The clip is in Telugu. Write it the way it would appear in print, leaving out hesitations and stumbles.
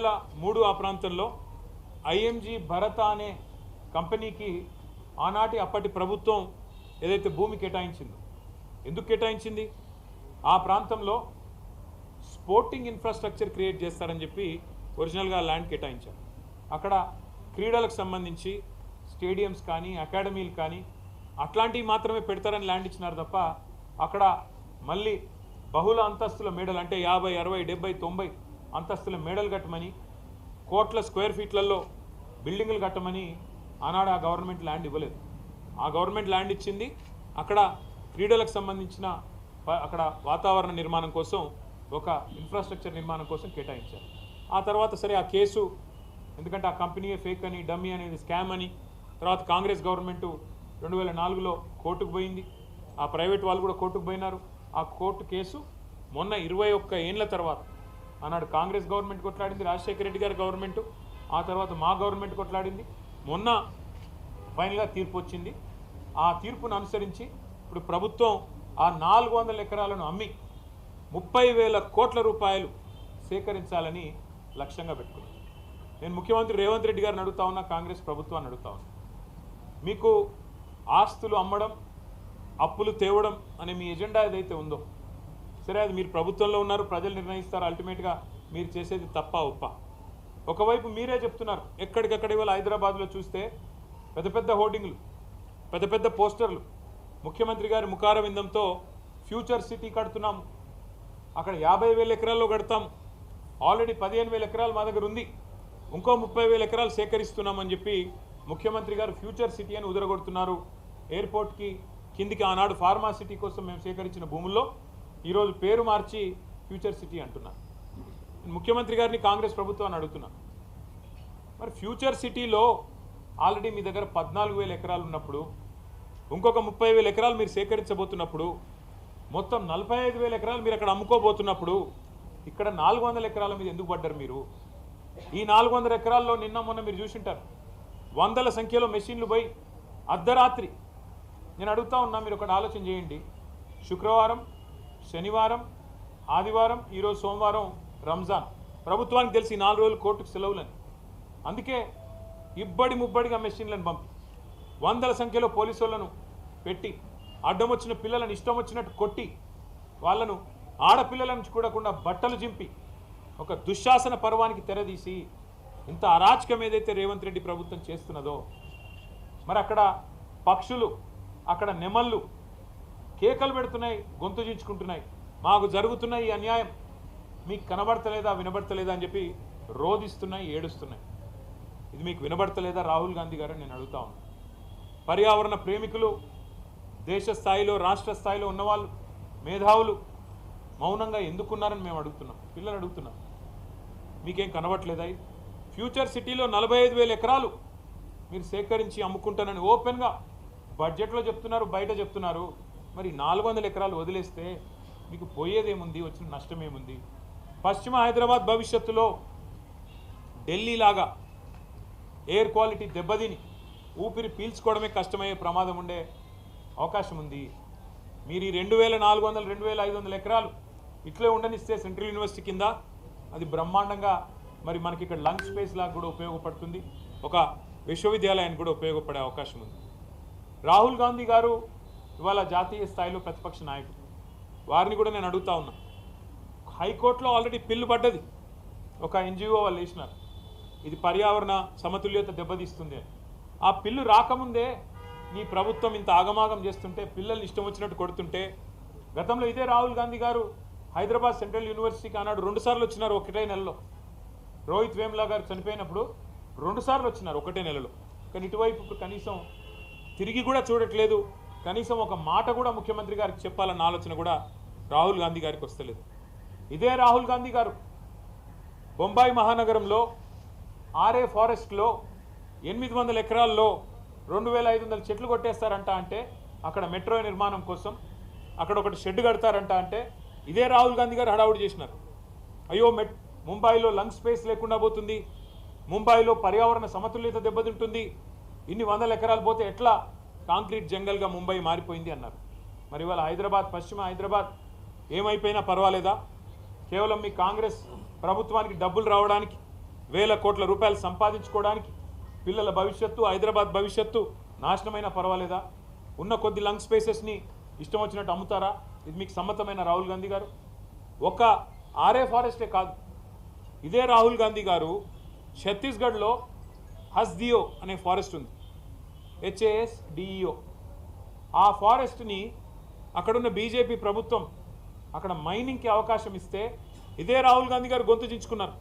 2003 ఆ ప్రాంతంలో ఐఎంజీ భరత అనే కంపెనీకి ఆనాటి అప్పటి ప్రభుత్వం ఏదైతే భూమి కేటాయించిందో, ఎందుకు కేటాయించింది? ఆ ప్రాంతంలో స్పోర్టింగ్ ఇన్ఫ్రాస్ట్రక్చర్ క్రియేట్ చేస్తారని చెప్పి ఒరిజినల్గా ల్యాండ్ కేటాయించారు. అక్కడ క్రీడలకు సంబంధించి స్టేడియంస్ కానీ అకాడమీలు కానీ అట్లాంటివి మాత్రమే పెడతారని ల్యాండ్ ఇచ్చినారు తప్ప అక్కడ మళ్ళీ బహుళ అంతస్తుల మేడలు అంటే 50, 60, 70, 90 అంతస్తుల మేడలు కట్టమని, కోట్ల స్క్వేర్ ఫీట్లలో బిల్డింగులు కట్టమని ఆనాడు ఆ గవర్నమెంట్ ల్యాండ్ ఇవ్వలేదు. ఆ గవర్నమెంట్ ల్యాండ్ ఇచ్చింది అక్కడ క్రీడలకు సంబంధించిన అక్కడ వాతావరణ నిర్మాణం కోసం, ఒక ఇన్ఫ్రాస్ట్రక్చర్ నిర్మాణం కోసం కేటాయించారు. ఆ తర్వాత సరే ఆ కేసు, ఎందుకంటే ఆ కంపెనీయే ఫేక్ అని, డమ్మీ అనేది స్కామ్ అని, తర్వాత కాంగ్రెస్ గవర్నమెంటు 2004లో కోర్టుకు పోయింది. ఆ ప్రైవేట్ వాళ్ళు కూడా కోర్టుకు పోయినారు. ఆ కోర్టు కేసు మొన్న 21 ఏళ్ల తర్వాత ఆనాడు కాంగ్రెస్ గవర్నమెంట్ కొట్లాడింది, రాజశేఖర రెడ్డి గారి గవర్నమెంటు, ఆ తర్వాత మా గవర్నమెంట్ కొట్లాడింది. మొన్న ఫైనల్గా తీర్పు వచ్చింది. ఆ తీర్పును అనుసరించి ఇప్పుడు ప్రభుత్వం ఆ 400 ఎకరాలను అమ్మి 30,000 కోట్ల రూపాయలు సేకరించాలని లక్ష్యంగా పెట్టుకున్నాను. నేను ముఖ్యమంత్రి రేవంత్ రెడ్డి గారిని అడుగుతా ఉన్నా, కాంగ్రెస్ ప్రభుత్వాన్ని అడుగుతా ఉన్నా, మీకు ఆస్తులు అమ్మడం, అప్పులు తేవడం అనే మీ ఎజెండా ఏదైతే ఉందో, సరే అది మీరు ప్రభుత్వంలో ఉన్నారు, ప్రజలు నిర్ణయిస్తారు, అల్టిమేట్గా మీరు చేసేది తప్ప ఒప్ప. ఒకవైపు మీరే చెప్తున్నారు, ఎక్కడికక్కడ ఇవాళ హైదరాబాద్లో చూస్తే పెద్ద పెద్ద హోర్డింగ్లు, పెద్ద పెద్ద పోస్టర్లు, ముఖ్యమంత్రి గారి ముఖార విందంతో ఫ్యూచర్ సిటీ కడుతున్నాము, అక్కడ 50,000 ఎకరాల్లో కడతాం, ఆల్రెడీ 15,000 ఎకరాలు మా దగ్గర ఉంది, ఇంకో 30,000 ఎకరాలు సేకరిస్తున్నామని చెప్పి ముఖ్యమంత్రి గారు ఫ్యూచర్ సిటీ అని ఉదరగొడుతున్నారు. ఎయిర్పోర్ట్కి కిందికి ఆనాడు ఫార్మా సిటీ కోసం మేము సేకరించిన భూముల్లో ఈరోజు పేరు మార్చి ఫ్యూచర్ సిటీ అంటున్నారు. ముఖ్యమంత్రి గారిని కాంగ్రెస్ ప్రభుత్వాన్ని అడుగుతున్నాను, మరి ఫ్యూచర్ సిటీలో ఆల్రెడీ మీ దగ్గర 14,000 ఎకరాలు ఉన్నప్పుడు, ఇంకొక 30,000 ఎకరాలు మీరు సేకరించబోతున్నప్పుడు, మొత్తం 45,000 ఎకరాలు మీరు అక్కడ అమ్ముకోబోతున్నప్పుడు, ఇక్కడ 400 ఎకరాల మీద ఎందుకు పడ్డారు మీరు? ఈ 400 ఎకరాల్లో నిన్న మొన్న మీరు చూసింటారు, వందల సంఖ్యలో మెషిన్లు పోయి అర్ధరాత్రి. నేను అడుగుతా ఉన్నా, మీరు ఒకటి ఆలోచన చేయండి, శుక్రవారం, శనివారం, ఆదివారం, ఈరోజు సోమవారం రంజాన్, ప్రభుత్వానికి తెలిసి 4 రోజులు కోర్టుకు సెలవులని, అందుకే ఇబ్బడి ముబ్బడిగా మెషిన్లను పంపి వందల సంఖ్యలో పోలీసు వాళ్ళను పెట్టి అడ్డం వచ్చిన పిల్లలను ఇష్టం వచ్చినట్టు కొట్టి, వాళ్ళను ఆడపిల్లలను చూడకుండా బట్టలు చింపి ఒక దుశ్శాసన పర్వానికి తెరదీసి ఇంత అరాచకం ఏదైతే రేవంత్ రెడ్డి ప్రభుత్వం చేస్తున్నదో, మరి అక్కడ పక్షులు, అక్కడ నెమళ్ళు కేకలు పెడుతున్నాయి, గొంతు చించుకుంటున్నాయి, మాకు జరుగుతున్న ఈ అన్యాయం మీకు కనబడతలేదా, వినబడతలేదా అని చెప్పి రోధిస్తున్నాయి, ఏడుస్తున్నాయి. ఇది మీకు వినబడతలేదా రాహుల్ గాంధీ గారు? నేను అడుగుతా ఉన్నాను. పర్యావరణ ప్రేమికులు, దేశ స్థాయిలో రాష్ట్ర స్థాయిలో ఉన్నవాళ్ళు, మేధావులు మౌనంగా ఎందుకున్నారని మేము అడుగుతున్నాం, పిల్లలు అడుగుతున్నాం. మీకేం కనబడట్లేదా? ఫ్యూచర్ సిటీలో 45,000 ఎకరాలు మీరు సేకరించి అమ్ముకుంటానని ఓపెన్గా బడ్జెట్లో చెప్తున్నారు, బయట చెప్తున్నారు. మరి 400 ఎకరాలు వదిలేస్తే మీకు పోయేదేముంది, వచ్చిన నష్టం ఏముంది? పశ్చిమ హైదరాబాద్ భవిష్యత్తులో ఢిల్లీలాగా ఎయిర్ క్వాలిటీ దెబ్బతిని ఊపిరి పీల్చుకోవడమే కష్టమయ్యే ప్రమాదం ఉండే అవకాశం ఉంది. మీరు ఈ 2,400, 2,500 ఎకరాలు ఇట్లే ఉండనిస్తే సెంట్రల్ యూనివర్సిటీ కింద అది బ్రహ్మాండంగా మరి మనకి ఇక్కడ లంగ్ స్పేస్ లాగా కూడా ఉపయోగపడుతుంది, ఒక విశ్వవిద్యాలయానికి కూడా ఉపయోగపడే అవకాశం ఉంది. రాహుల్ గాంధీ గారు ఇవాళ జాతీయ స్థాయిలో ప్రతిపక్ష నాయకుడు, వారిని కూడా నేను అడుగుతా ఉన్నా, హైకోర్టులో ఆల్రెడీ పిల్లు పడ్డది, ఒక ఎన్జిఓ వాళ్ళు వేసినారు, ఇది పర్యావరణ సమతుల్యత దెబ్బతీస్తుంది అని. ఆ పిల్లు రాకముందే నీ ప్రభుత్వం ఇంత ఆగమాగం చేస్తుంటే, పిల్లల్ని ఇష్టం వచ్చినట్టు కొడుతుంటే, గతంలో ఇదే రాహుల్ గాంధీ గారు హైదరాబాద్ సెంట్రల్ యూనివర్సిటీకి ఆనాడు 2 సార్లు వచ్చినారు ఒకటే నెలలో. రోహిత్ వేములా గారు చనిపోయినప్పుడు 2 సార్లు వచ్చినారు ఒకటే నెలలో. కానీ ఇటువైపు ఇప్పుడు కనీసం తిరిగి కూడా చూడట్లేదు, కనీసం ఒక మాట కూడా ముఖ్యమంత్రి గారికి చెప్పాలన్న ఆలోచన కూడా రాహుల్ గాంధీ గారికి వస్తలేదు. ఇదే రాహుల్ గాంధీ గారు బొంబాయి మహానగరంలో ఆర్ఏ ఫారెస్ట్లో 800 ఎకరాల్లో 2,500 చెట్లు కొట్టేస్తారంట అంటే, అక్కడ మెట్రో నిర్మాణం కోసం అక్కడ ఒకటి షెడ్ కడతారంట అంటే, ఇదే రాహుల్ గాంధీ గారు హడావుడి చేసినారు. అయ్యో ముంబైలో లంగ్ స్పేస్ లేకుండా పోతుంది, ముంబైలో పర్యావరణ సమతుల్యత దెబ్బతింటుంది, ఇన్ని 100 ఎకరాలు పోతే ఎట్లా కాంక్రీట్ జంగల్గా ముంబై మారిపోయింది అన్నారు. మరి ఇవాళ హైదరాబాద్, పశ్చిమ హైదరాబాద్ ఏమైపోయినా పర్వాలేదా? కేవలం మీ కాంగ్రెస్ ప్రభుత్వానికి డబ్బులు రావడానికి, వేల కోట్ల రూపాయలు సంపాదించుకోవడానికి పిల్లల భవిష్యత్తు, హైదరాబాద్ భవిష్యత్తు నాశనమైనా పర్వాలేదా? ఉన్న కొద్ది లంగ్ స్పేసెస్ని ఇష్టం వచ్చినట్టు అమ్ముతారా? ఇది మీకు సమ్మతమైన రాహుల్ గాంధీ గారు? ఒక ఆర్ఏ ఫారెస్టే కాదు, ఇదే రాహుల్ గాంధీ గారు ఛత్తీస్గఢ్లో హస్దియో అనే ఫారెస్ట్ ఉంది, HASDEO. ఆ ఫారెస్ట్ని అక్కడున్న బీజేపీ ప్రభుత్వం అక్కడ మైనింగ్కి అవకాశం ఇస్తే ఇదే రాహుల్ గాంధీ గారు గొంతు చించుకున్నారు.